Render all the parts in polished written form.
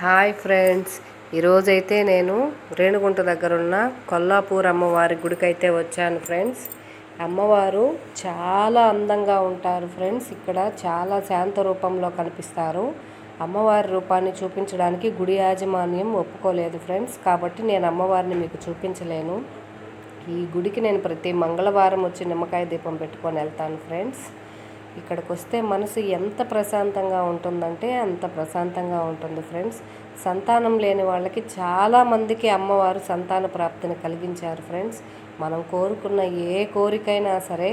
Hi friends, ఈరోజైతే నేను రేణుగుంట దగ్గర ఉన్న కొల్లాపూర్ అమ్మవారి గుడికి అయితే వచ్చాను ఫ్రెండ్స్. అమ్మవారు చాలా అందంగా ఉంటారు ఫ్రెండ్స్. ఇక్కడ చాలా శాంత రూపంలో కనిపిస్తారు. అమ్మవారి రూపాన్ని చూపించడానికి గుడి యాజమాన్యం ఒప్పుకోలేదు ఫ్రెండ్స్. కాబట్టి నేను అమ్మవారిని మీకు చూపించలేను. ఈ గుడికి నేను ప్రతి మంగళవారం వచ్చి నిమ్మకాయ దీపం పెట్టుకొని వెళ్తాను ఫ్రెండ్స్. ఇక్కడికి వస్తే మనసు ఎంత ప్రశాంతంగా ఉంటుందంటే అంత ప్రశాంతంగా ఉంటుంది ఫ్రెండ్స్. సంతానం లేని వాళ్ళకి చాలామందికి అమ్మవారు సంతాన ప్రాప్తిని కలిగించారు ఫ్రెండ్స్. మనం కోరుకున్న ఏ కోరికైనా సరే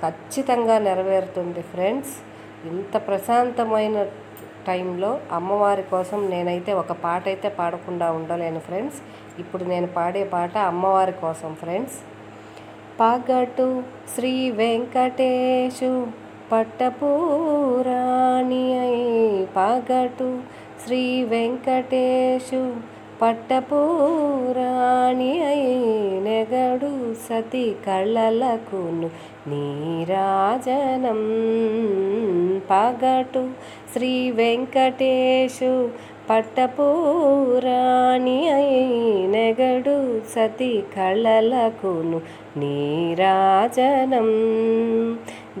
ఖచ్చితంగా నెరవేరుతుంది ఫ్రెండ్స్. ఇంత ప్రశాంతమైన టైంలో అమ్మవారి కోసం నేనైతే ఒక పాట అయితే పాడకుండా ఉండలేను ఫ్రెండ్స్. ఇప్పుడు నేను పాడే పాట అమ్మవారి కోసం ఫ్రెండ్స్. పగటు శ్రీ వెంకటేశు పట్టపురాణి అయి, పగటు శ్రీ వెంకటేశు పట్టపురాణి అయి, నెగడు సతి కళ్ళలకును నీరాజనం. పగటు శ్రీ వెంకటేశు పట్టపురాణి అయి, నెగడు సతి కళ్ళలకును నీరాజనం.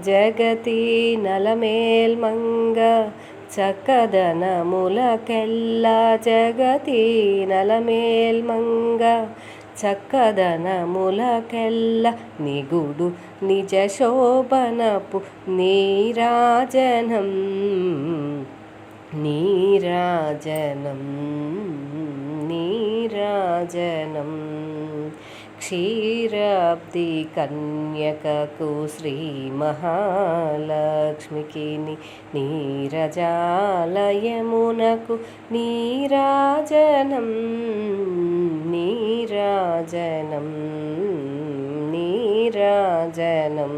జగతి నలమేల్మంగ చక్కదనములకెల్ల, జగతి నలమేల్మంగ చక్కదనములకెల్ల, నిగుడు నిజ శోభనపు నీరాజనం. నీరాజనం నీరాజనం. క్షీరాబ్ది కన్యకకు శ్రీ మహాలక్ష్మికి నీరజాలయమునకు నీరాజనం. నీరాజనం నీరాజనం.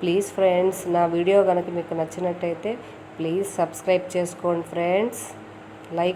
ప్లీజ్ ఫ్రెండ్స్, నా వీడియో కనుక మీకు నచ్చినట్టయితే ప్లీజ్ సబ్స్క్రైబ్ చేసుకోండి ఫ్రెండ్స్. లైక్